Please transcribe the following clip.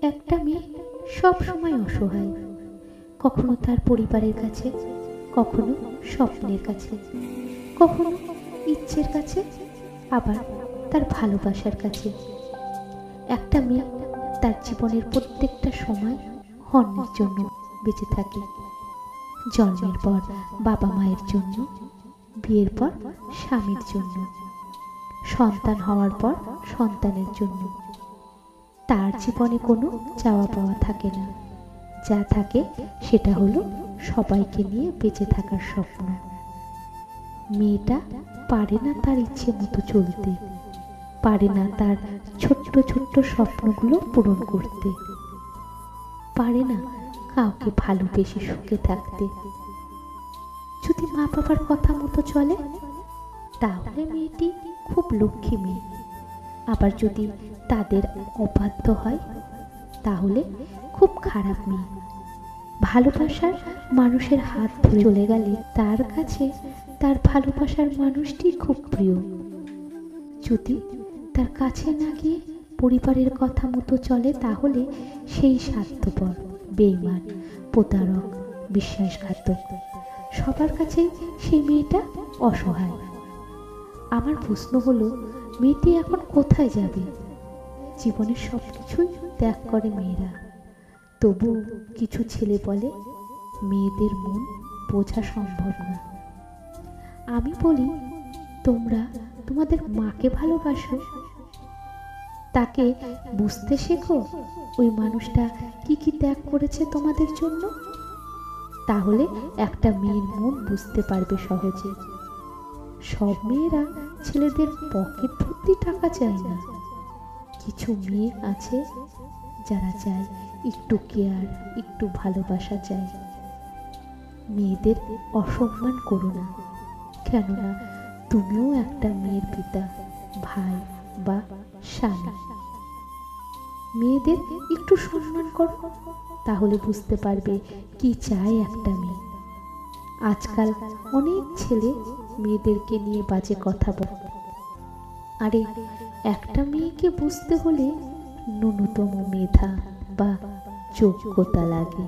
একটা মেয়ে সব সময় অসহায়, কখনো তার পরিবারের কাছে, কখনো স্বপ্নের কাছে, কখনো ইচ্ছের কাছে, আবার তার ভালোবাসার কাছে। একটা মেয়ে তার জীবনের প্রত্যেকটা সময় অন্যের জন্য বেঁচে থাকে। জন্মের পর বাবা মায়ের জন্য, বিয়ের পর স্বামীর জন্য, সন্তান হওয়ার পর সন্তানের জন্য। তার জীবনে কোনো চাওয়া পাওয়া থাকে না, যা থাকে সেটা হলো সবাইকে নিয়ে বেঁচে থাকার স্বপ্ন। মেয়েটা পারে না তার ইচ্ছে মতো চলতে, পারে না তার ছোট্ট ছোট্ট স্বপ্নগুলো পূরণ করতে, পারে না কাউকে ভালোবেসে সুখে থাকতে। যদি মা বাবার কথা মতো চলে তাহলে মেয়েটি খুব লক্ষ্মী মেয়ে, আবার যদি তাদের অবাধ্য হয় তাহলে খুব খারাপ মেয়ে। ভালোবাসার মানুষের হাত ধরে চলে গেলে তার কাছে তার ভালোবাসার মানুষটি খুব প্রিয়। যদি তার কাছে না গিয়ে পরিবারের কথা মতো চলে তাহলে সেই স্বার্থপর, বেঈমান, প্রতারক, বিশ্বাসঘাতক, সবার কাছে সেই মেয়েটা অসহায়। আমার প্রশ্ন হলো, মেয়েটি এখন কোথায় যাবে? জীবনের সব কিছুই ত্যাগ করে মেয়েরা, তবু কিছু ছেলে বলে মেয়েদের মন বোঝা সম্ভব না। আমি বলি, তোমরা তোমাদের মাকে ভালোবাসো, তাকে বুঝতে শেখো ওই মানুষটা কি কি ত্যাগ করেছে তোমাদের জন্য। তাহলে একটা মেয়ের মন বুঝতে পারবে সহজে। সব মেয়েরা ছেলেদের পকেট ভর্তি টাকা চায় না। কিছু মেয়ে আছে যারা চায় একটু কেয়ার, একটু ভালোবাসা চায়। মেয়েদের অসম্মান করো না, কেননা তুমিও একটা মেয়ের পিতা, ভাই বা স্বামী। মেয়েদের একটু সম্মান করো, তাহলে বুঝতে পারবে কি চায় একটা মেয়ে। আজকাল অনেক ছেলে মেয়েদেরকে নিয়ে বাজে কথা বলে। আরে একটা মেয়েকে বুঝতে হলে ন্যূনতম মেধা বা যোগ্যতা লাগে।